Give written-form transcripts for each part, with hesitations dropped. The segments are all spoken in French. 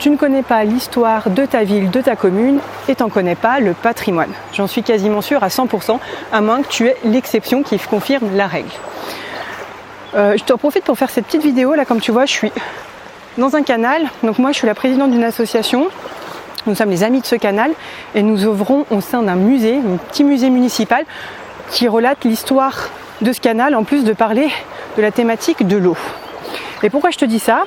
tu ne connais pas l'histoire de ta ville, de ta commune, et tu n'en connais pas le patrimoine. J'en suis quasiment sûre à 100%, à moins que tu aies l'exception qui confirme la règle. Je t'en profite pour faire cette petite vidéo. Là, comme tu vois, je suis dans un canal. Donc moi, je suis la présidente d'une association. Nous sommes les amis de ce canal et nous œuvrons au sein d'un musée, un petit musée municipal qui relate l'histoire de ce canal, en plus de parler de la thématique de l'eau. Et pourquoi je te dis ça ?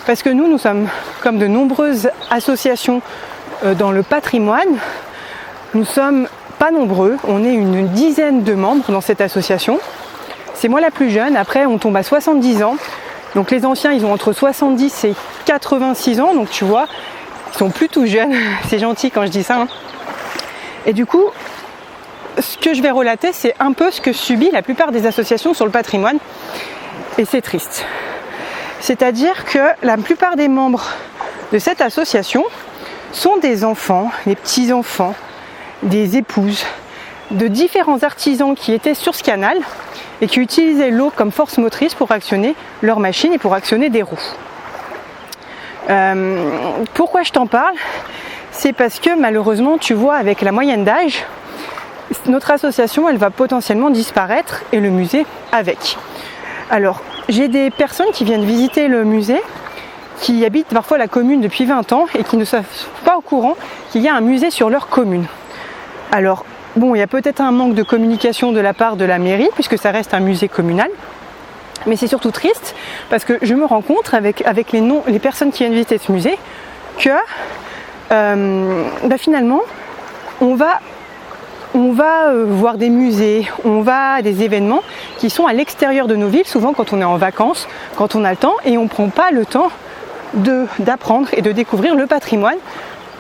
Parce que nous sommes, comme de nombreuses associations dans le patrimoine, nous sommes pas nombreux, on est une dizaine de membres dans cette association. C'est moi la plus jeune, après on tombe à 70 ans. Donc les anciens, ils ont entre 70 et 86 ans, donc tu vois, ils sont plus tout jeunes, c'est gentil quand je dis ça. Et du coup, ce que je vais relater, c'est un peu ce que subit la plupart des associations sur le patrimoine. Et c'est triste. C'est-à-dire que la plupart des membres de cette association sont des enfants, des petits-enfants, des épouses, de différents artisans qui étaient sur ce canal et qui utilisaient l'eau comme force motrice pour actionner leurs machines et pour actionner des roues. Pourquoi je t'en parle ? C'est parce que malheureusement, tu vois, avec la moyenne d'âge, notre association, elle va potentiellement disparaître et le musée avec. Alors, j'ai des personnes qui viennent visiter le musée, qui habitent parfois la commune depuis 20 ans et qui ne savent pas au courant qu'il y a un musée sur leur commune. Alors, bon, il y a peut-être un manque de communication de la part de la mairie, puisque ça reste un musée communal. Mais c'est surtout triste parce que je me rends compte avec les personnes qui viennent visiter ce musée que finalement on va voir des musées, on va à des événements qui sont à l'extérieur de nos villes, souvent quand on est en vacances, quand on a le temps, et on ne prend pas le temps d'apprendre et de découvrir le patrimoine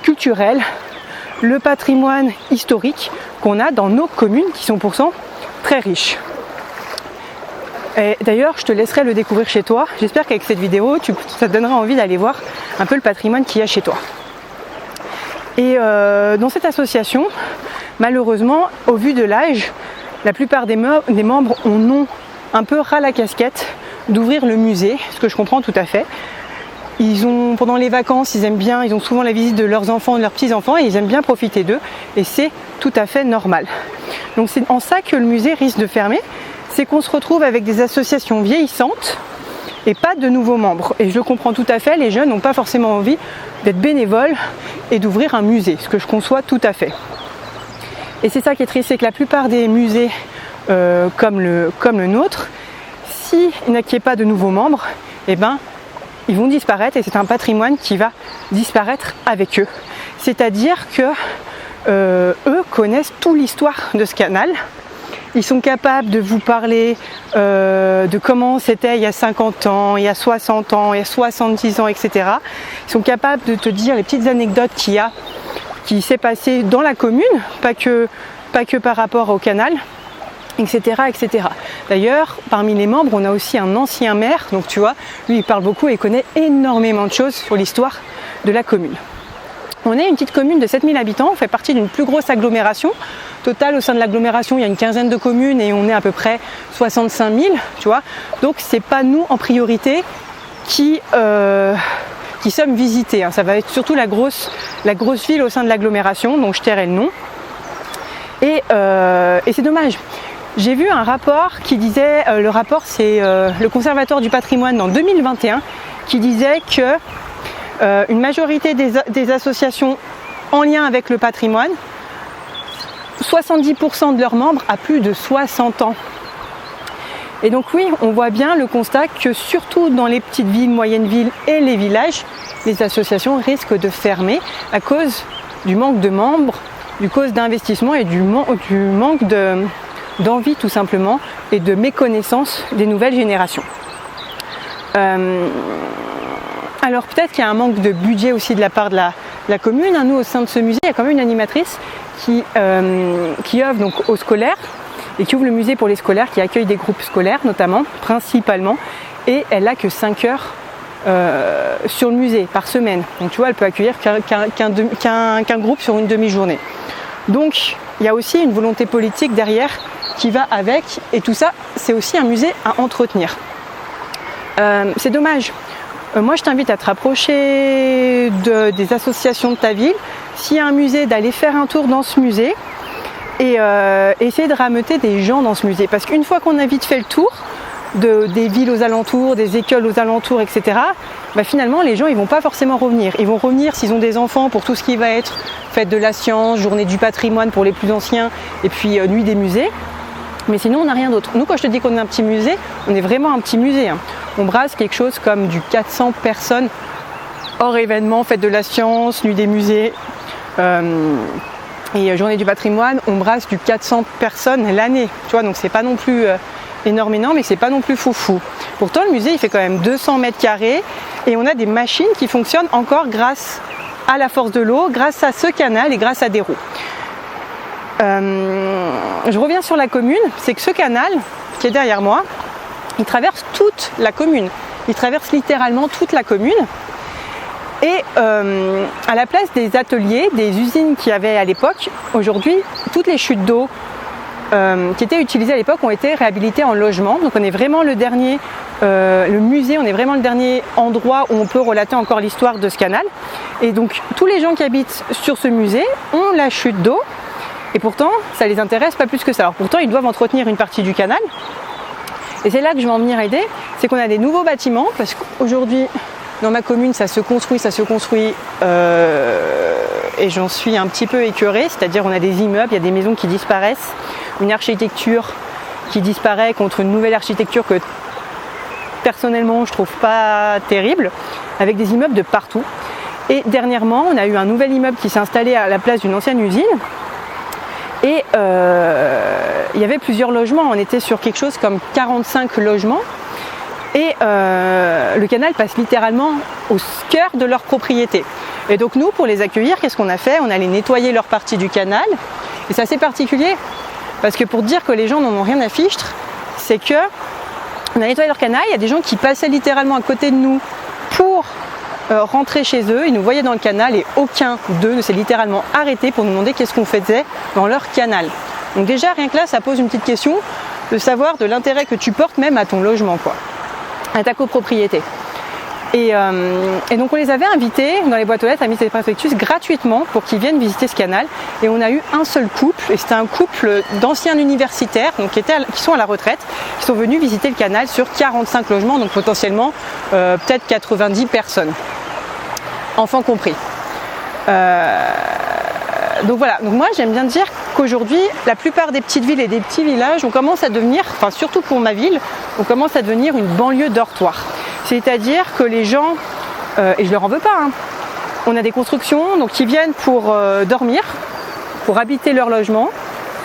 culturel, le patrimoine historique qu'on a dans nos communes qui sont pourtant très riches. Et d'ailleurs, je te laisserai le découvrir chez toi. J'espère qu'avec cette vidéo, ça te donnera envie d'aller voir un peu le patrimoine qu'il y a chez toi. Et dans cette association, malheureusement, au vu de l'âge, la plupart des membres ont un peu ras la casquette d'ouvrir le musée, ce que je comprends tout à fait. Pendant les vacances, ils ont souvent la visite de leurs enfants, de leurs petits-enfants, et ils aiment bien profiter d'eux, et c'est tout à fait normal. Donc c'est en ça que le musée risque de fermer. C'est qu'on se retrouve avec des associations vieillissantes et pas de nouveaux membres. Et je le comprends tout à fait, les jeunes n'ont pas forcément envie d'être bénévoles et d'ouvrir un musée, ce que je conçois tout à fait. Et c'est ça qui est triste, c'est que la plupart des musées comme le nôtre, s'il n'y a pas de nouveaux membres, ils vont disparaître et c'est un patrimoine qui va disparaître avec eux. C'est-à-dire que eux connaissent toute l'histoire de ce canal. Ils sont capables de vous parler de comment c'était il y a 50 ans, il y a 60 ans, il y a 70 ans, etc. Ils sont capables de te dire les petites anecdotes qui s'est passé dans la commune, pas que par rapport au canal, etc., etc. D'ailleurs, parmi les membres, on a aussi un ancien maire, donc tu vois, lui il parle beaucoup et il connaît énormément de choses sur l'histoire de la commune. On est une petite commune de 7000 habitants, on fait partie d'une plus grosse agglomération. Total, au sein de l'agglomération, il y a une quinzaine de communes et on est à peu près 65 000, tu vois. Donc, c'est pas nous en priorité qui sommes visités. Ça va être surtout la grosse ville au sein de l'agglomération, donc je tairai le nom. Et c'est dommage. J'ai vu un rapport qui disait, le rapport c'est le Conservatoire du patrimoine en 2021, qui disait que une majorité des associations en lien avec le patrimoine, 70% de leurs membres a plus de 60 ans. Et donc oui, on voit bien le constat que surtout dans les petites villes, moyennes villes et les villages, les associations risquent de fermer à cause du manque de membres, du cause d'investissement et du manque d'envie tout simplement et de méconnaissance des nouvelles générations. Alors peut-être qu'il y a un manque de budget aussi de la part de la commune. Nous, au sein de ce musée, il y a quand même une animatrice qui œuvre donc aux scolaires et qui ouvre le musée pour les scolaires, qui accueille des groupes scolaires notamment, principalement, et elle n'a que 5 heures sur le musée par semaine. Donc tu vois, elle peut accueillir qu'un groupe sur une demi-journée. Donc il y a aussi une volonté politique derrière qui va avec, et tout ça, c'est aussi un musée à entretenir. C'est dommage. moi je t'invite à te rapprocher des associations de ta ville. S'il y a un musée, d'aller faire un tour dans ce musée et essayer de rameuter des gens dans ce musée. Parce qu'une fois qu'on a vite fait le tour des villes aux alentours, des écoles aux alentours, etc., finalement les gens ils vont pas forcément revenir. Ils vont revenir s'ils ont des enfants pour tout ce qui va être fête de la science, journée du patrimoine pour les plus anciens et puis nuit des musées. Mais sinon on n'a rien d'autre. Nous quand je te dis qu'on est un petit musée, on est vraiment un petit musée. On brasse quelque chose comme du 400 personnes hors événement, fête de la science, nuit des musées et journée du patrimoine. On brasse du 400 personnes l'année. Tu vois, donc c'est pas non plus énorme, mais c'est pas non plus foufou. Pourtant le musée il fait quand même 200 mètres carrés et on a des machines qui fonctionnent encore grâce à la force de l'eau, grâce à ce canal et grâce à des roues. Je reviens sur la commune, c'est que ce canal qui est derrière moi, il traverse toute la commune. Il traverse littéralement toute la commune. Et à la place des ateliers, des usines qu'il y avait à l'époque, aujourd'hui, toutes les chutes d'eau qui étaient utilisées à l'époque ont été réhabilitées en logement. Donc on est vraiment le dernier, le musée, on est vraiment le dernier endroit où on peut relater encore l'histoire de ce canal. Et donc tous les gens qui habitent sur ce musée ont la chute d'eau. Et pourtant, ça les intéresse pas plus que ça. Alors pourtant, ils doivent entretenir une partie du canal. Et c'est là que je vais en venir aider, c'est qu'on a des nouveaux bâtiments, parce qu'aujourd'hui, dans ma commune, ça se construit, et j'en suis un petit peu écœurée, c'est-à-dire on a des immeubles, il y a des maisons qui disparaissent, une architecture qui disparaît contre une nouvelle architecture que personnellement je trouve pas terrible, avec des immeubles de partout. Et dernièrement, on a eu un nouvel immeuble qui s'est installé à la place d'une ancienne usine. Et il y avait plusieurs logements, on était sur quelque chose comme 45 logements et le canal passe littéralement au cœur de leur propriété. Et donc nous, pour les accueillir, qu'est-ce qu'on a fait? On allait nettoyer leur partie du canal et c'est assez particulier parce que pour dire que les gens n'en ont rien à fichtre, c'est que on a nettoyé leur canal, il y a des gens qui passaient littéralement à côté de nous pour rentrer chez eux, ils nous voyaient dans le canal et aucun d'eux ne s'est littéralement arrêté pour nous demander qu'est-ce qu'on faisait dans leur canal. Donc déjà rien que là ça pose une petite question de savoir de l'intérêt que tu portes même à ton logement, quoi, à ta copropriété. Et donc on les avait invités dans les boîtes aux lettres à Miss et Prospectus gratuitement pour qu'ils viennent visiter ce canal. Et on a eu un seul couple, et c'était un couple d'anciens universitaires donc qui sont à la retraite, qui sont venus visiter le canal sur 45 logements, donc potentiellement peut-être 90 personnes, enfants compris. Donc voilà, donc moi j'aime bien dire qu'aujourd'hui la plupart des petites villes et des petits villages on commence à devenir, enfin surtout pour ma ville, on commence à devenir une banlieue dortoir. C'est-à-dire que les gens, et je leur en veux pas, on a des constructions donc qui viennent pour dormir, pour habiter leur logement,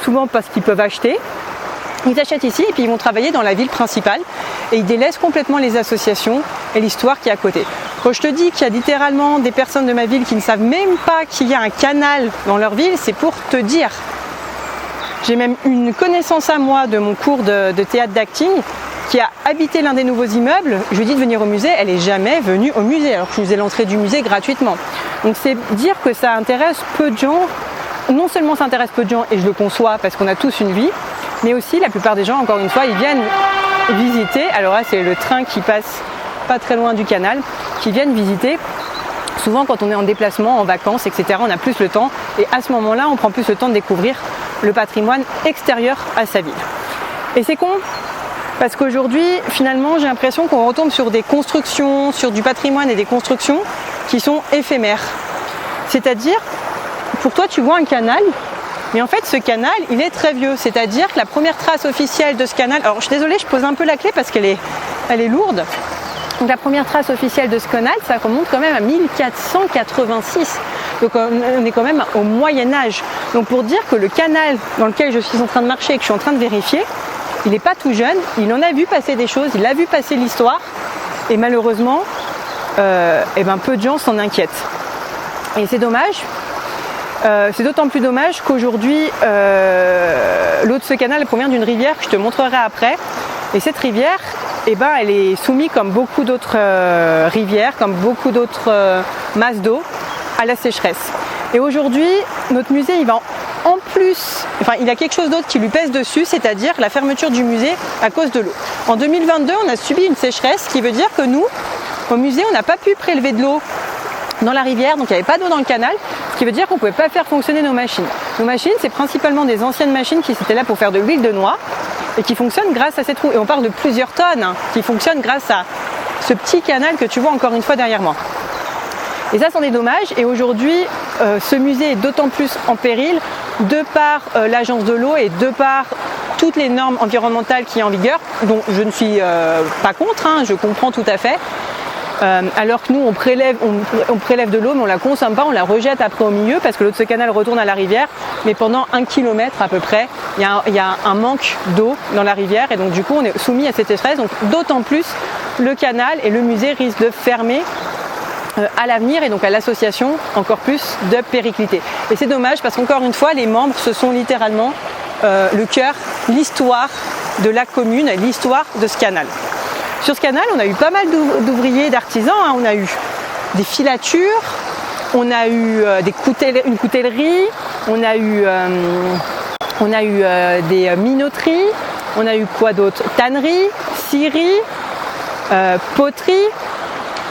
souvent parce qu'ils peuvent acheter. Ils achètent ici et puis ils vont travailler dans la ville principale et ils délaissent complètement les associations et l'histoire qui est à côté. Quand je te dis qu'il y a littéralement des personnes de ma ville qui ne savent même pas qu'il y a un canal dans leur ville, c'est pour te dire. J'ai même une connaissance à moi de mon cours de théâtre d'acting qui a habité l'un des nouveaux immeubles. Je lui ai dit de venir au musée, elle n'est jamais venue au musée alors que je faisais l'entrée du musée gratuitement. Donc c'est dire que ça intéresse peu de gens. Non seulement ça intéresse peu de gens et je le conçois parce qu'on a tous une vie, mais aussi la plupart des gens, encore une fois, ils viennent visiter. Alors là c'est le train qui passe pas très loin du canal, qui viennent visiter. Souvent quand on est en déplacement, en vacances, etc., on a plus le temps et à ce moment-là on prend plus le temps de découvrir le patrimoine extérieur à sa ville. Et c'est con parce qu'aujourd'hui finalement j'ai l'impression qu'on retombe sur des constructions, sur du patrimoine et des constructions qui sont éphémères. C'est-à-dire, pour toi tu vois un canal, mais en fait ce canal il est très vieux, c'est-à-dire que la première trace officielle de ce canal, alors je suis désolée je pose un peu la clé parce qu'elle est lourde. Donc la première trace officielle de ce canal, ça remonte quand même à 1486. Donc on est quand même au Moyen-Âge. Donc pour dire que le canal dans lequel je suis en train de marcher et que je suis en train de vérifier, il n'est pas tout jeune, il en a vu passer des choses, il a vu passer l'histoire et malheureusement, peu de gens s'en inquiètent. Et c'est dommage. C'est d'autant plus dommage qu'aujourd'hui, l'eau de ce canal provient d'une rivière que je te montrerai après. Et cette rivière, elle est soumise comme beaucoup d'autres rivières, comme beaucoup d'autres masses d'eau, à la sécheresse. Et aujourd'hui, notre musée, il va en plus, il a quelque chose d'autre qui lui pèse dessus, c'est-à-dire la fermeture du musée à cause de l'eau. En 2022, on a subi une sécheresse, ce qui veut dire que nous, Au musée, on n'a pas pu prélever de l'eau dans la rivière, donc il n'y avait pas d'eau dans le canal, ce qui veut dire qu'on ne pouvait pas faire fonctionner nos machines. Nos machines, c'est principalement des anciennes machines qui étaient là pour faire de l'huile de noix et qui fonctionnent grâce à cette roue. Et on parle de plusieurs tonnes qui fonctionnent grâce à ce petit canal que tu vois encore une fois derrière moi. Et ça, c'en est dommage. Et aujourd'hui, ce musée est d'autant plus en péril de par l'agence de l'eau et de par toutes les normes environnementales qui sont en vigueur, dont je ne suis pas contre, je comprends tout à fait. Alors que nous, on prélève de l'eau, mais on ne la consomme pas, on la rejette après au milieu parce que l'eau de ce canal retourne à la rivière. Mais pendant 1 kilomètre à peu près, il y a un manque d'eau dans la rivière et donc du coup, on est soumis à cette stress. Donc d'autant plus, le canal et le musée risquent de fermer à l'avenir et donc à l'association encore plus de péricliter. Et c'est dommage parce qu'encore une fois, les membres, ce sont littéralement le cœur, l'histoire de la commune, l'histoire de ce canal. Sur ce canal, on a eu pas mal d'ouvriers, d'artisans, on a eu des filatures, on a eu une coutellerie, on a eu des minoteries, on a eu quoi d'autre? Tannerie, scierie, poterie.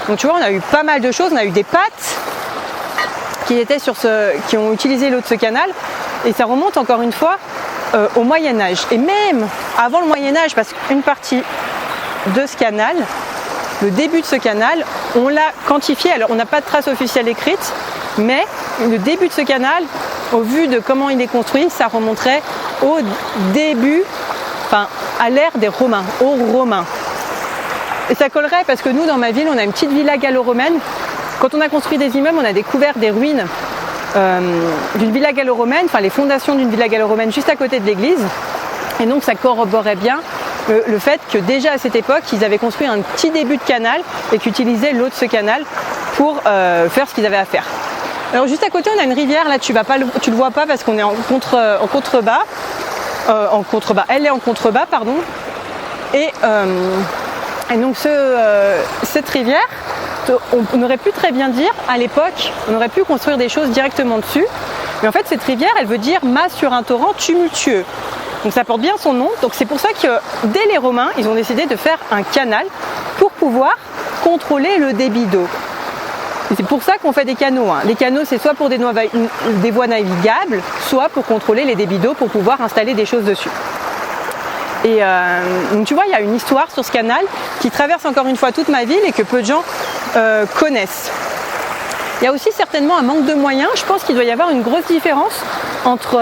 Donc tu vois, on a eu pas mal de choses, on a eu des pâtes qui ont utilisé l'eau de ce canal et ça remonte encore une fois au Moyen-Âge. Et même avant le Moyen-Âge, parce qu'une partie de ce canal, le début de ce canal, on l'a quantifié. Alors on n'a pas de trace officielle écrite, mais le début de ce canal, au vu de comment il est construit, ça remonterait au début, à l'ère des Romains, aux Romains. Et ça collerait parce que nous, dans ma ville, on a une petite villa gallo-romaine. Quand on a construit des immeubles, on a découvert des ruines d'une villa gallo-romaine, les fondations d'une villa gallo-romaine juste à côté de l'église. Et donc ça corroborait bien le fait que déjà à cette époque, ils avaient construit un petit début de canal et qu'ils utilisaient l'eau de ce canal pour faire ce qu'ils avaient à faire. Alors juste à côté, on a une rivière, là tu le vois pas parce qu'on est en contrebas. Elle est en contrebas, pardon. Et donc cette rivière, on aurait pu très bien dire à l'époque, on aurait pu construire des choses directement dessus. Mais en fait, cette rivière, elle veut dire masse sur un torrent tumultueux. Donc ça porte bien son nom. Donc c'est pour ça que dès les Romains, ils ont décidé de faire un canal pour pouvoir contrôler le débit d'eau. Et c'est pour ça qu'on fait des canaux. Les canaux, c'est soit pour des voies navigables, soit pour contrôler les débits d'eau, pour pouvoir installer des choses dessus. Et donc tu vois, il y a une histoire sur ce canal qui traverse encore une fois toute ma ville et que peu de gens connaissent. Il y a aussi certainement un manque de moyens. Je pense qu'il doit y avoir une grosse différence entre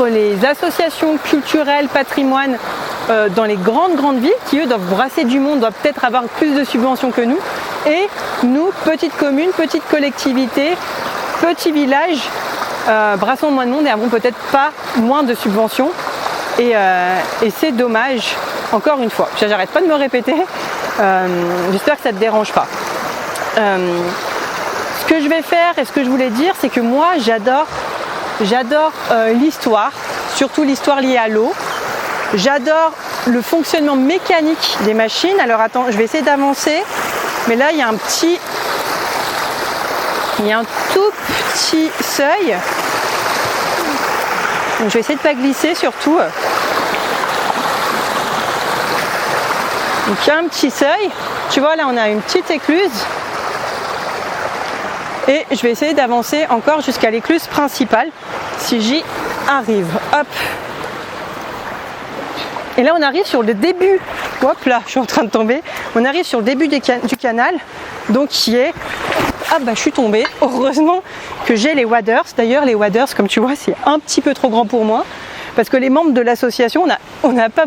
les associations culturelles, patrimoine dans les grandes villes qui eux doivent brasser du monde, doivent peut-être avoir plus de subventions que nous, et nous, petites communes, petites collectivités, petits villages, brassons moins de monde et avons peut-être pas moins de subventions. Et c'est dommage, encore une fois. J'arrête pas de me répéter, j'espère que ça ne te dérange pas. Ce que je vais faire et ce que je voulais dire, c'est que moi j'adore l'histoire, surtout l'histoire liée à l'eau. J'adore le fonctionnement mécanique des machines. Alors attends, je vais essayer d'avancer, mais là il y a un tout petit seuil. Donc, je vais essayer de ne pas glisser surtout. Donc il y a un petit seuil. Tu vois là on a une petite écluse. Et je vais essayer d'avancer encore jusqu'à l'écluse principale, si j'y arrive. Hop. Et là on arrive sur le début. Hop là, je suis en train de tomber. On arrive sur le début du canal, donc qui est... Ah bah je suis tombée. Heureusement que j'ai les waders. D'ailleurs les waders, comme tu vois, c'est un petit peu trop grand pour moi. Parce que les membres de l'association, on n'a pas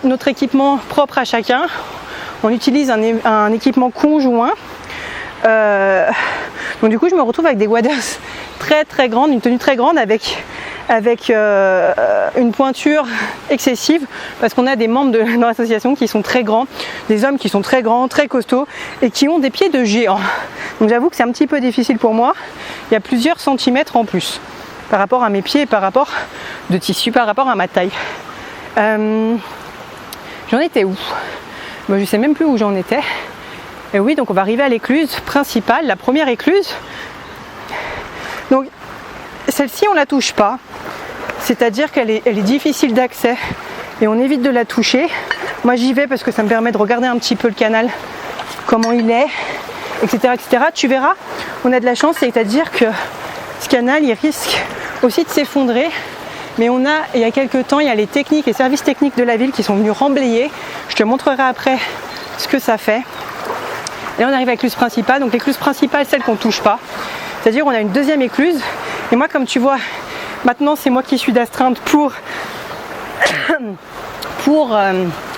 notre équipement propre à chacun. On utilise un équipement conjoint. Donc du coup je me retrouve avec des waders très très grandes, une tenue très grande avec une pointure excessive parce qu'on a des membres dans l'association qui sont très grands, des hommes qui sont très grands, très costauds et qui ont des pieds de géants. Donc j'avoue que c'est un petit peu difficile pour moi, il y a plusieurs centimètres en plus par rapport à mes pieds et par rapport de tissu, par rapport à ma taille. J'en étais où? Moi je sais même plus où j'en étais. Et oui, donc on va arriver à l'écluse principale, la première écluse. Donc celle-ci on la touche pas, c'est-à-dire qu'elle est difficile d'accès et on évite de la toucher Moi j'y vais parce que ça me permet de regarder un petit peu le canal, comment il est, etc. etc. Tu verras, on a de la chance, c'est-à-dire que ce canal il risque aussi de s'effondrer. Mais il y a quelques temps, il y a les services techniques de la ville qui sont venus remblayer. Je te montrerai après ce que ça fait. Et là on arrive à l'écluse principale. Donc l'écluse principale, celle qu'on ne touche pas. C'est-à-dire on a une deuxième écluse. Et moi comme tu vois, maintenant c'est moi qui suis d'astreinte pour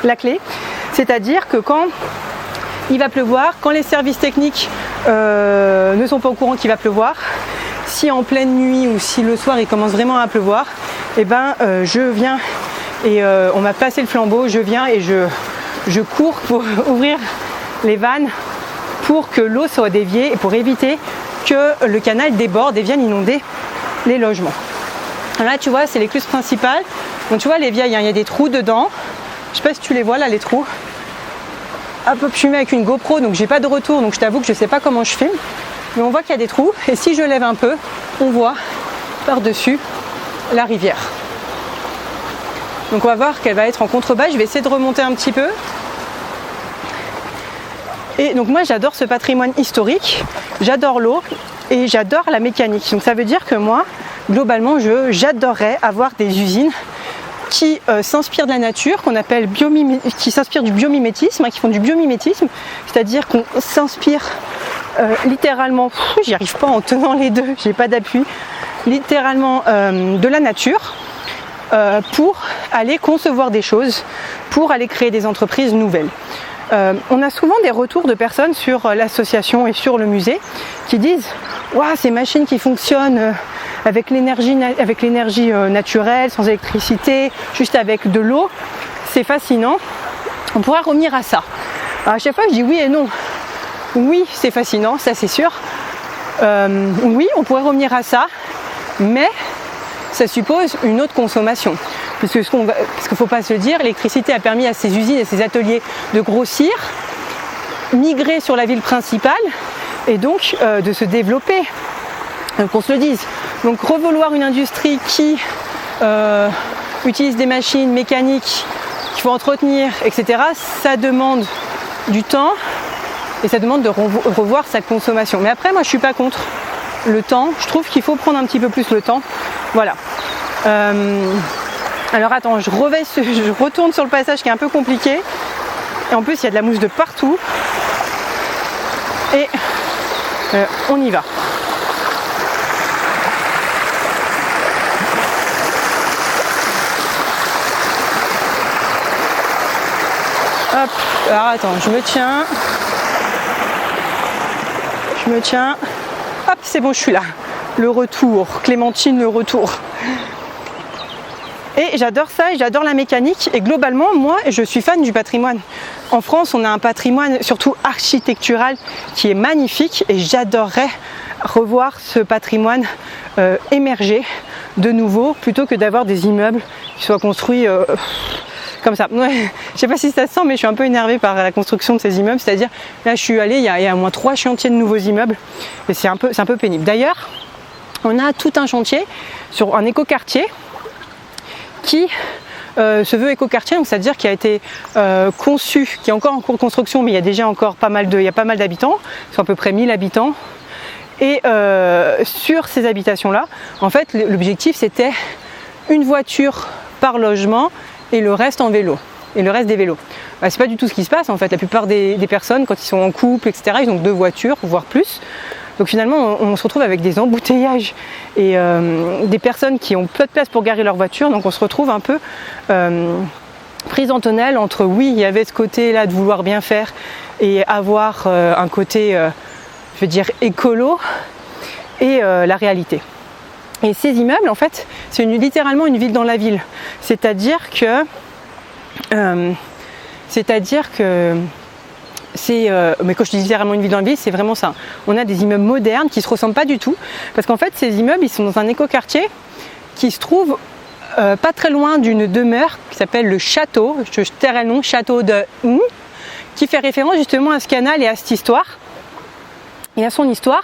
la clé. C'est-à-dire que quand il va pleuvoir, quand les services techniques ne sont pas au courant qu'il va pleuvoir, si en pleine nuit ou si le soir il commence vraiment à pleuvoir, eh ben je viens et on m'a passé le flambeau, je viens et je cours pour ouvrir les vannes pour que l'eau soit déviée et pour éviter que le canal déborde et vienne inonder les logements. Alors là tu vois c'est l'écluse principale, donc tu vois les vieilles, il y a des trous dedans, je sais pas si tu les vois là les trous. Hop, je filme avec une GoPro donc j'ai pas de retour donc je t'avoue que je sais pas comment je filme. Mais on voit qu'il y a des trous et si je lève un peu, on voit par-dessus la rivière. Donc on va voir qu'elle va être en contrebas. Je vais essayer de remonter un petit peu. Et donc moi j'adore ce patrimoine historique, j'adore l'eau et j'adore la mécanique. Donc ça veut dire que moi, globalement, j'adorerais avoir des usines qui s'inspirent de la nature, qu'on appelle qui s'inspirent du biomimétisme, qui font du biomimétisme, c'est-à-dire qu'on s'inspire littéralement, j'y arrive pas en tenant les deux, j'ai pas d'appui, littéralement de la nature pour aller concevoir des choses, pour aller créer des entreprises nouvelles. On a souvent des retours de personnes sur l'association et sur le musée qui disent « Waouh, ces machines qui fonctionnent avec l'énergie naturelle, sans électricité, juste avec de l'eau, c'est fascinant, on pourra revenir à ça. » Alors, à chaque fois je dis oui et non. Oui, c'est fascinant, ça c'est sûr. Oui, on pourrait revenir à ça, mais ça suppose une autre consommation. Parce qu'il ne faut pas se le dire, l'électricité a permis à ces usines et ces ateliers de grossir, migrer sur la ville principale et donc de se développer. Qu'on se le dise. Donc revouloir une industrie qui utilise des machines mécaniques qu'il faut entretenir, etc., ça demande du temps. Et ça demande de revoir sa consommation. Mais après, moi, je ne suis pas contre le temps. Je trouve qu'il faut prendre un petit peu plus le temps. Voilà. Alors, attends, je retourne sur le passage qui est un peu compliqué. Et en plus, il y a de la mousse de partout. Et on y va. Hop. Alors, attends, je me tiens. Hop, c'est bon, je suis là. Le retour, Clémentine, le retour. Et j'adore ça, et j'adore la mécanique. Et globalement, moi, je suis fan du patrimoine. En France, on a un patrimoine, surtout architectural, qui est magnifique. Et j'adorerais revoir ce patrimoine émerger de nouveau, plutôt que d'avoir des immeubles qui soient construits... comme ça. Ouais. Je sais pas si ça se sent, mais je suis un peu énervée par la construction de ces immeubles. C'est-à-dire, là, je suis allée, il y a au moins 3 chantiers de nouveaux immeubles. Et c'est un peu pénible. D'ailleurs, on a tout un chantier sur un écoquartier qui se veut écoquartier. Donc, c'est-à-dire qu'il a été conçu, qui est encore en cours de construction, mais il y a déjà encore pas mal d'habitants. C'est à peu près 1000 habitants. Et sur ces habitations-là, en fait, l'objectif, c'était une voiture par logement et le reste en vélo, et le reste des vélos. C'est pas du tout ce qui se passe en fait. La plupart des personnes, quand ils sont en couple, etc., ils ont 2 voitures, voire plus. Donc finalement, on se retrouve avec des embouteillages et des personnes qui ont peu de place pour garer leur voiture. Donc on se retrouve un peu prise en tonnelle entre oui, il y avait ce côté-là de vouloir bien faire et avoir un côté, je veux dire, écolo et la réalité. Et ces immeubles, en fait, c'est littéralement une ville dans la ville. C'est-à-dire que c'est, mais quand je dis littéralement une ville dans la ville, c'est vraiment ça. On a des immeubles modernes qui ne se ressemblent pas du tout. Parce qu'en fait, ces immeubles, ils sont dans un écoquartier qui se trouve pas très loin d'une demeure qui s'appelle le château. Je tairai le nom, château de qui fait référence justement à ce canal et à cette histoire. Et à son histoire.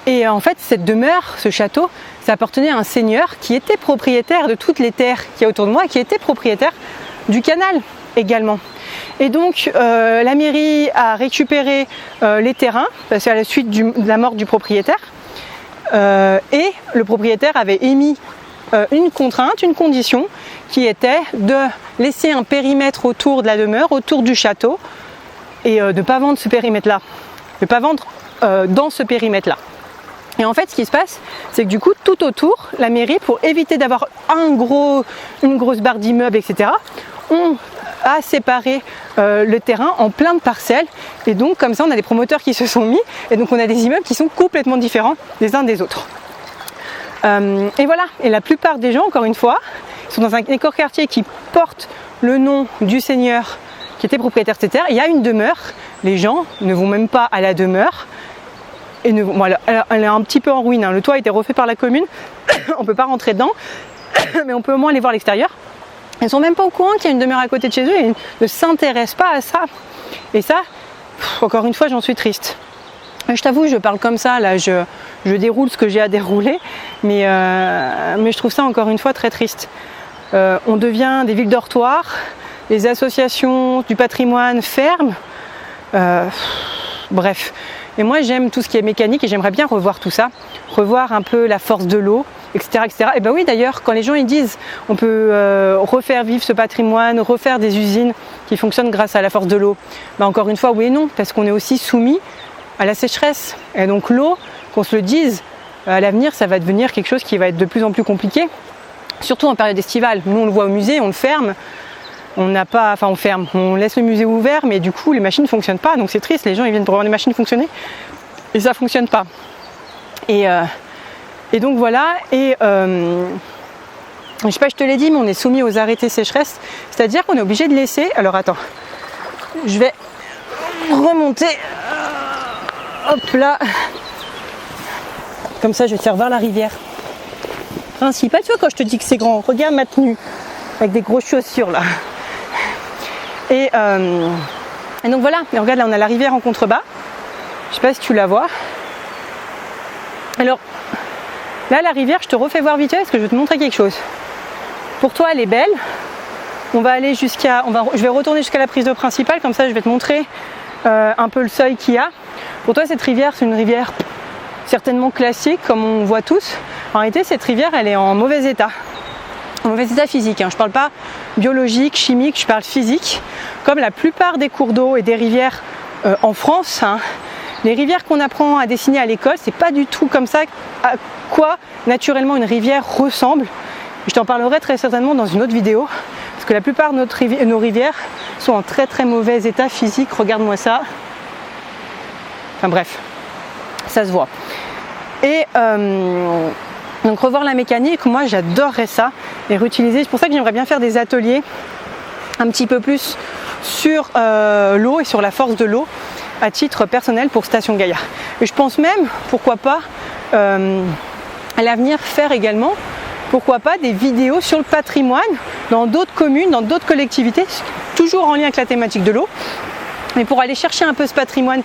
Et en fait, cette demeure, ce château, ça appartenait à un seigneur qui était propriétaire de toutes les terres qu'il y a autour de moi, qui était propriétaire du canal. également. Et donc la mairie a récupéré les terrains, parce qu'à la suite de la mort du propriétaire, et le propriétaire avait émis une contrainte, une condition, qui était de laisser un périmètre autour de la demeure, autour du château, et de ne pas vendre ce périmètre-là, de ne pas vendre dans ce périmètre-là. Et en fait, ce qui se passe, c'est que du coup, tout autour, la mairie, pour éviter d'avoir une grosse barre d'immeubles, etc., a séparé le terrain en plein de parcelles. Et donc, comme ça, on a des promoteurs qui se sont mis, et donc on a des immeubles qui sont complètement différents des uns des autres. Et voilà, et la plupart des gens, encore une fois, sont dans un écoquartier qui porte le nom du seigneur qui était propriétaire de cette terre. Il y a une demeure, les gens ne vont même pas à la demeure, et elle est un petit peu en ruine, hein. Le toit a été refait par la commune, on ne peut pas rentrer dedans, mais on peut au moins aller voir l'extérieur. Ils ne sont même pas au courant qu'il y a une demeure à côté de chez eux et ne s'intéressent pas à ça. Et ça, encore une fois, j'en suis triste. Je t'avoue, je parle comme ça, là, je déroule ce que j'ai à dérouler, mais je trouve ça encore une fois très triste. On devient des villes dortoirs, les associations du patrimoine ferment, bref. Et moi j'aime tout ce qui est mécanique et j'aimerais bien revoir tout ça, revoir un peu la force de l'eau, etc., etc. Et ben oui, d'ailleurs, quand les gens ils disent on peut refaire vivre ce patrimoine, refaire des usines qui fonctionnent grâce à la force de l'eau, ben encore une fois oui et non, parce qu'on est aussi soumis à la sécheresse. Et donc l'eau, qu'on se le dise, à l'avenir ça va devenir quelque chose qui va être de plus en plus compliqué, surtout en période estivale. Nous on le voit au musée, on le ferme. On ferme, on laisse le musée ouvert, mais du coup les machines ne fonctionnent pas, donc c'est triste, les gens ils viennent pour voir les machines fonctionner et ça ne fonctionne pas. Et donc voilà, je sais pas, je te l'ai dit, mais on est soumis aux arrêtés sécheresse, c'est-à-dire qu'on est obligé de laisser. Alors attends, je vais remonter, hop là, comme ça je vais te faire voir la rivière principale. Tu vois, quand je te dis que c'est grand, regarde ma tenue avec des grosses chaussures là. Et donc voilà, et regarde là on a la rivière en contrebas, je sais pas si tu la vois. Alors là la rivière, je te refais voir vite fait parce que je vais te montrer quelque chose. Pour toi elle est belle, je vais retourner jusqu'à la prise d'eau principale, comme ça je vais te montrer un peu le seuil qu'il y a. Pour toi cette rivière c'est une rivière certainement classique comme on voit tous. En réalité cette rivière elle est en mauvais état. En mauvais état physique, hein. Je ne parle pas biologique, chimique, je parle physique. Comme la plupart des cours d'eau et des rivières en France, hein, les rivières qu'on apprend à dessiner à l'école, c'est pas du tout comme ça à quoi naturellement une rivière ressemble. Je t'en parlerai très certainement dans une autre vidéo, parce que la plupart de nos rivières sont en très très mauvais état physique. Regarde-moi ça. Enfin bref, ça se voit. Et donc revoir la mécanique, moi j'adorerais ça et réutiliser. C'est pour ça que j'aimerais bien faire des ateliers un petit peu plus sur l'eau et sur la force de l'eau à titre personnel pour Station Gaïa. Et je pense même, pourquoi pas, à l'avenir faire également, pourquoi pas, des vidéos sur le patrimoine dans d'autres communes, dans d'autres collectivités, toujours en lien avec la thématique de l'eau, mais pour aller chercher un peu ce patrimoine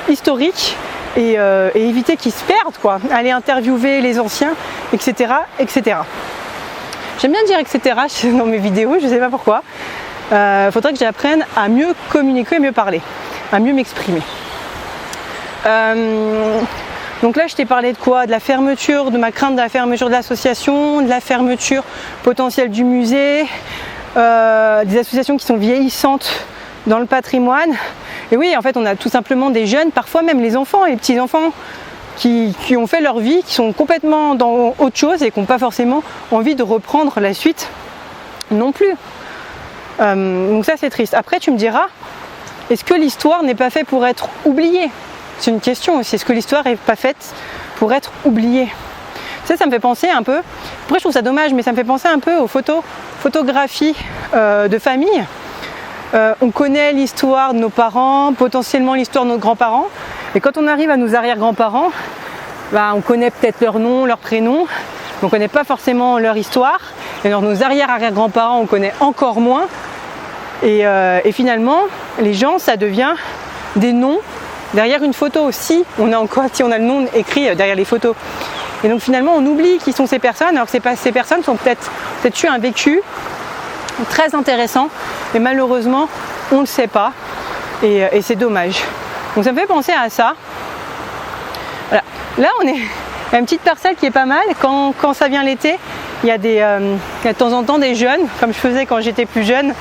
historique et éviter qu'ils se perdent, quoi. Aller interviewer les anciens, etc., etc. J'aime bien dire etc. dans mes vidéos, je ne sais pas pourquoi. Faudrait que j'apprenne à mieux communiquer, à mieux parler, à mieux m'exprimer. Donc là je t'ai parlé de quoi? De la fermeture, de ma crainte de la fermeture de l'association, de la fermeture potentielle du musée, des associations qui sont vieillissantes dans le patrimoine. Et oui, en fait on a tout simplement des jeunes, parfois même les enfants, les petits-enfants qui ont fait leur vie, qui sont complètement dans autre chose et qui n'ont pas forcément envie de reprendre la suite non plus. Donc ça c'est triste. Après tu me diras, est-ce que l'histoire n'est pas faite pour être oubliée? C'est une question aussi, est-ce que l'histoire n'est pas faite pour être oubliée? Tu sais, ça me fait penser un peu, après je trouve ça dommage, mais ça me fait penser un peu aux photographies de famille. On connaît l'histoire de nos parents, potentiellement l'histoire de nos grands-parents, et quand on arrive à nos arrière-grands-parents, on connaît peut-être leur nom, leur prénom, mais on ne connaît pas forcément leur histoire, et dans nos arrière-arrière-grands-parents on connaît encore moins, et finalement les gens, ça devient des noms derrière une photo. Si on a le nom écrit derrière les photos, et donc finalement on oublie qui sont ces personnes, alors que ces personnes sont peut-être eu un vécu très intéressant, mais malheureusement on ne le sait pas et c'est dommage. Donc ça me fait penser à ça. Voilà. Là on est à une petite parcelle qui est pas mal. Quand ça vient l'été, il y a de temps en temps des jeunes, comme je faisais quand j'étais plus jeune,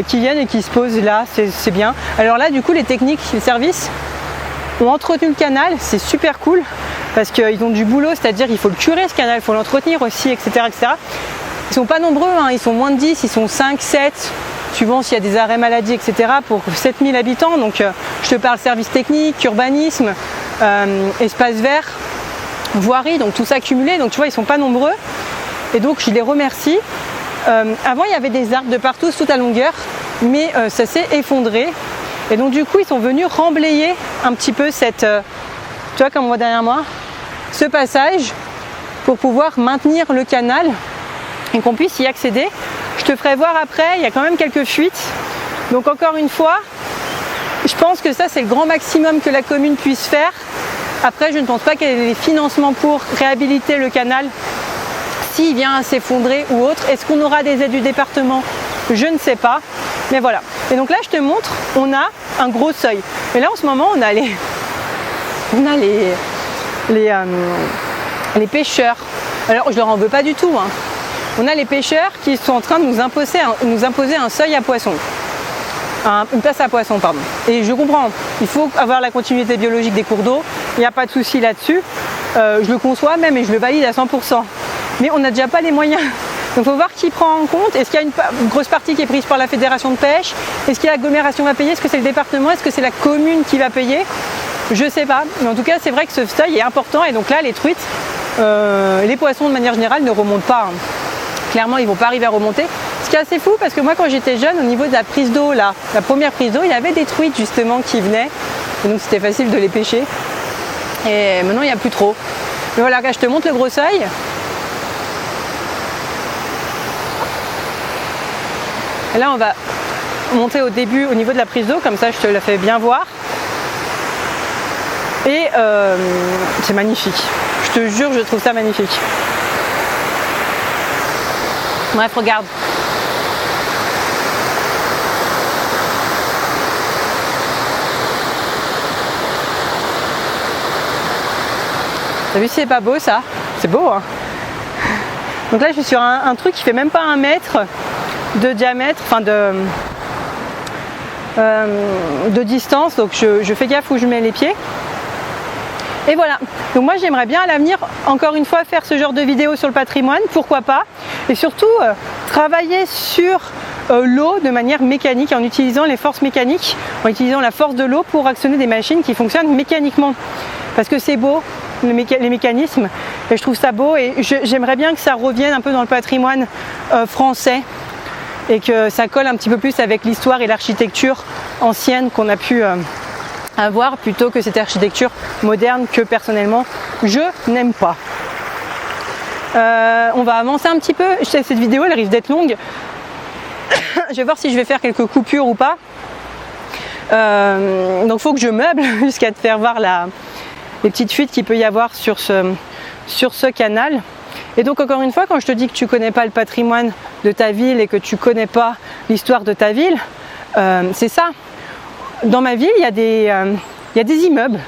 qui viennent et qui se posent là, c'est bien. Alors là du coup les techniques, les services ont entretenu le canal, c'est super cool parce qu'ils ont du boulot, c'est-à-dire qu'il faut le curer ce canal, il faut l'entretenir aussi, etc., etc. Ils sont pas nombreux, hein, ils sont moins de 10, ils sont 5, 7, suivant s'il y a des arrêts maladie, etc. pour 7000 habitants. Donc je te parle service technique, urbanisme, espace vert, voirie, donc tout ça cumulé. Donc tu vois, ils sont pas nombreux. Et donc je les remercie. Avant, il y avait des arbres de partout, toute la longueur, mais ça s'est effondré. Et donc du coup, ils sont venus remblayer un petit peu cette, tu vois comme on voit derrière moi, ce passage pour pouvoir maintenir le canal et qu'on puisse y accéder. Je te ferai voir après, il y a quand même quelques fuites. Donc encore une fois, je pense que ça c'est le grand maximum que la commune puisse faire. Après, je ne pense pas qu'elle ait les financements pour réhabiliter le canal s'il vient à s'effondrer ou autre. Est-ce qu'on aura des aides du département? Je ne sais pas. Mais voilà. Et donc là, je te montre, on a un gros seuil. Et là, en ce moment, on a les pêcheurs. Alors, je leur en veux pas du tout, hein. On a les pêcheurs qui sont en train de nous imposer un seuil à poissons. Une place à poissons, pardon. Et je comprends, il faut avoir la continuité biologique des cours d'eau, il n'y a pas de souci là-dessus. Je le conçois même et je le valide à 100%. Mais on n'a déjà pas les moyens. Donc il faut voir qui prend en compte. Est-ce qu'il y a une grosse partie qui est prise par la fédération de pêche? Est-ce que l'agglomération va payer? Est-ce que c'est le département? Est-ce que c'est la commune qui va payer? Je ne sais pas. Mais en tout cas, c'est vrai que ce seuil est important. Et donc là, les truites, les poissons de manière générale ne remontent pas, hein. Clairement, ils ne vont pas arriver à remonter. Ce qui est assez fou, parce que moi, quand j'étais jeune, au niveau de la prise d'eau, là, la première prise d'eau, il y avait des truites justement qui venaient. Et donc c'était facile de les pêcher. Et maintenant, il n'y a plus trop. Mais voilà, là, je te montre le gros seuil. Et là, on va monter au début, au niveau de la prise d'eau, comme ça, je te la fais bien voir. Et c'est magnifique. Je te jure, je trouve ça magnifique. Bref, regarde. T'as vu si c'est pas beau ça? C'est beau, hein? Donc là je suis sur un truc qui fait même pas 1 mètre de diamètre, enfin de distance, donc je fais gaffe où je mets les pieds. Et voilà, donc moi j'aimerais bien à l'avenir, encore une fois, faire ce genre de vidéo sur le patrimoine, pourquoi pas, et surtout travailler sur l'eau de manière mécanique, en utilisant les forces mécaniques, en utilisant la force de l'eau pour actionner des machines qui fonctionnent mécaniquement. Parce que c'est beau, les mécanismes, et je trouve ça beau, et j'aimerais bien que ça revienne un peu dans le patrimoine français, et que ça colle un petit peu plus avec l'histoire et l'architecture ancienne qu'on a pu avoir, plutôt que cette architecture moderne que personnellement je n'aime pas. On va avancer un petit peu. Cette vidéo elle risque d'être longue. Je vais voir si je vais faire quelques coupures ou pas. Donc il faut que je meuble jusqu'à te faire voir les petites fuites qu'il peut y avoir sur ce canal. Et donc encore une fois, quand je te dis que tu connais pas le patrimoine de ta ville et que tu connais pas l'histoire de ta ville, c'est ça. Dans ma ville, il y a des immeubles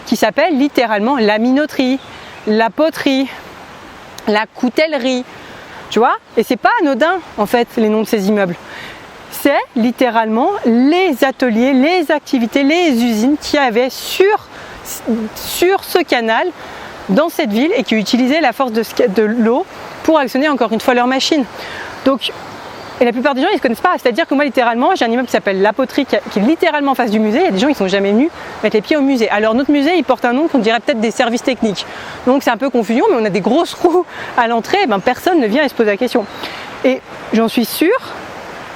qui s'appellent littéralement la minoterie, la poterie, la coutellerie, tu vois. Et c'est pas anodin en fait les noms de ces immeubles. C'est littéralement les ateliers, les activités, les usines qu'il y avait sur ce canal dans cette ville et qui utilisaient la force de l'eau pour actionner encore une fois leurs machines. Donc, et la plupart des gens ils ne se connaissent pas, c'est-à-dire que moi littéralement j'ai un immeuble qui s'appelle la poterie qui est littéralement en face du musée. Il y a des gens qui ne sont jamais venus mettre les pieds au musée. Alors notre musée il porte un nom qu'on dirait peut-être des services techniques, donc c'est un peu confusion, mais on a des grosses roues à l'entrée, et personne ne vient et se pose la question. Et j'en suis sûre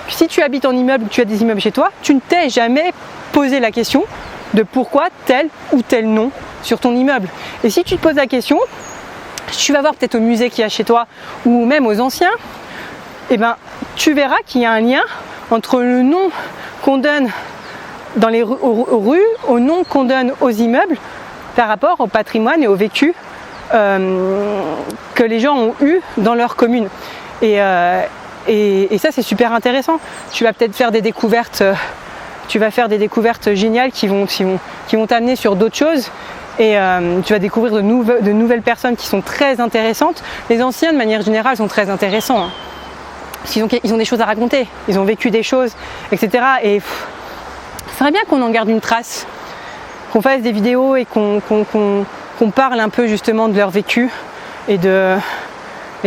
que si tu habites en immeuble ou que tu as des immeubles chez toi, tu ne t'es jamais posé la question de pourquoi tel ou tel nom sur ton immeuble. Et si tu te poses la question, tu vas voir peut-être au musée qu'il y a chez toi ou même aux anciens, tu verras qu'il y a un lien entre le nom qu'on donne dans les aux rues, au nom qu'on donne aux immeubles par rapport au patrimoine et au vécu que les gens ont eu dans leur commune. Et Et ça, c'est super intéressant. Tu vas peut-être faire des découvertes, géniales qui vont t'amener sur d'autres choses. Et tu vas découvrir de nouvelles personnes qui sont très intéressantes. Les anciens, de manière générale, sont très intéressants. Hein. Parce qu'ils ont des choses à raconter, ils ont vécu des choses, etc. Et ce serait bien qu'on en garde une trace, qu'on fasse des vidéos et qu'on parle un peu justement de leur vécu et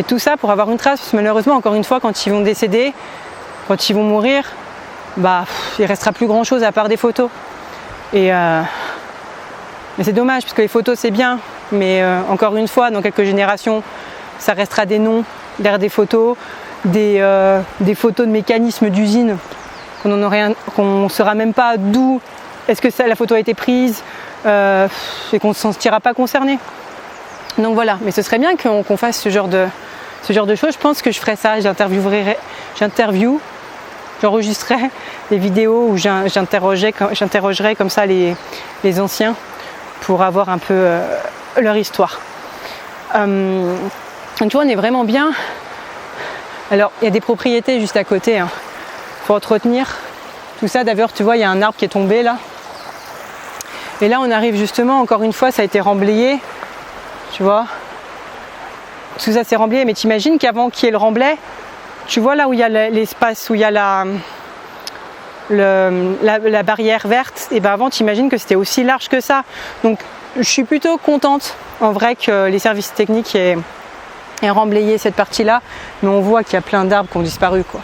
tout ça pour avoir une trace. Parce que malheureusement, encore une fois, quand ils vont décéder, quand ils vont mourir, il restera plus grand chose à part des photos. Mais c'est dommage parce que les photos c'est bien, mais encore une fois, dans quelques générations, ça restera des noms derrière des photos, des photos de mécanismes d'usine qu'on ne saura même pas d'où est-ce que la photo a été prise et qu'on ne s'en sentira pas concerné. Donc voilà, mais ce serait bien qu'on fasse ce genre de choses. Je pense que je ferais ça, j'enregistrerais des vidéos où j'interrogerais comme ça les anciens pour avoir un peu leur histoire. Donc tu vois, on est vraiment bien. Alors, il y a des propriétés juste à côté. Hein. Faut entretenir tout ça. D'ailleurs, tu vois, il y a un arbre qui est tombé là. Et là, on arrive justement, encore une fois, ça a été remblayé. Tu vois, tout ça c'est remblayé. Mais t'imagines qu'avant qu'il y ait le remblai, tu vois là où il y a l'espace, où il y a la barrière verte, et avant t'imagines que c'était aussi large que ça. Donc je suis plutôt contente en vrai que les services techniques aient remblayé cette partie là, mais on voit qu'il y a plein d'arbres qui ont disparu quoi.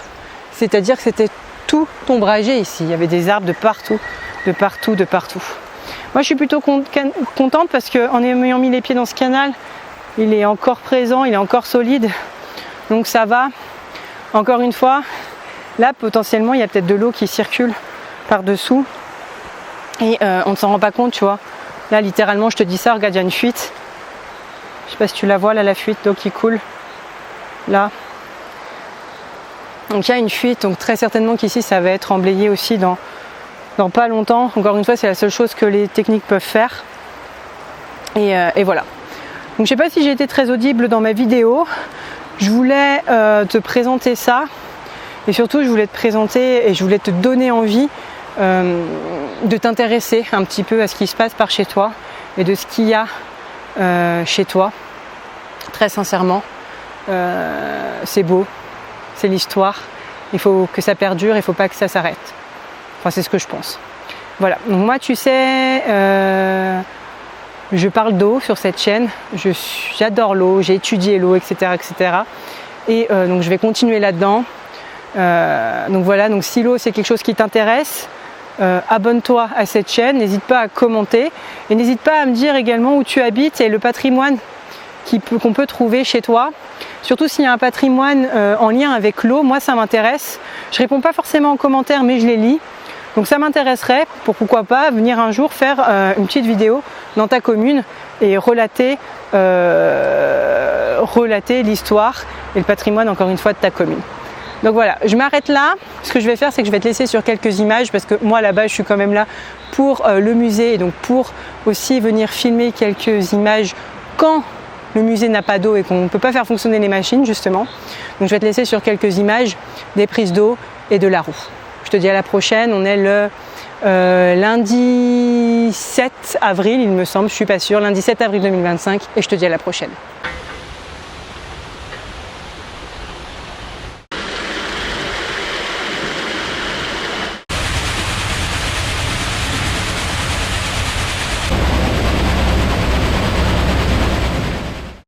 C'est-à-dire que c'était tout ombragé ici, il y avait des arbres de partout. Moi je suis plutôt contente parce qu'en ayant mis les pieds dans ce canal, il est encore présent, il est encore solide, donc ça va. Encore une fois, là potentiellement il y a peut-être de l'eau qui circule par dessous et on ne s'en rend pas compte, tu vois. Là littéralement je te dis ça, regarde, il y a une fuite. Je sais pas si tu la vois là, la fuite d'eau qui coule là. Donc il y a une fuite, donc très certainement qu'ici ça va être emblayé aussi dans pas longtemps. Encore une fois, c'est la seule chose que les techniques peuvent faire. Et voilà. Donc je sais pas si j'ai été très audible dans ma vidéo. Je voulais te présenter ça. Et surtout, je voulais te présenter et je voulais te donner envie de t'intéresser un petit peu à ce qui se passe par chez toi et de ce qu'il y a chez toi. Très sincèrement, c'est beau, c'est l'histoire. Il faut que ça perdure, il ne faut pas que ça s'arrête. Enfin, c'est ce que je pense. Voilà. Donc moi, tu sais, je parle d'eau sur cette chaîne. J'adore l'eau, j'ai étudié l'eau, etc., etc. Et donc je vais continuer là-dedans. Donc voilà, donc si l'eau c'est quelque chose qui t'intéresse, abonne-toi à cette chaîne, n'hésite pas à commenter et n'hésite pas à me dire également où tu habites et le patrimoine qu'on peut trouver chez toi. Surtout s'il y a un patrimoine en lien avec l'eau, moi ça m'intéresse. Je réponds pas forcément en commentaire mais je les lis. Donc ça m'intéresserait pour pourquoi pas venir un jour faire une petite vidéo dans ta commune et relater l'histoire et le patrimoine encore une fois de ta commune. Donc voilà, je m'arrête là. Ce que je vais faire, c'est que je vais te laisser sur quelques images parce que moi là-bas, je suis quand même là pour le musée et donc pour aussi venir filmer quelques images quand le musée n'a pas d'eau et qu'on ne peut pas faire fonctionner les machines justement. Donc je vais te laisser sur quelques images des prises d'eau et de la roue. Je te dis à la prochaine, on est le lundi 7 avril, il me semble, je suis pas sûre, lundi 7 avril 2025 et je te dis à la prochaine.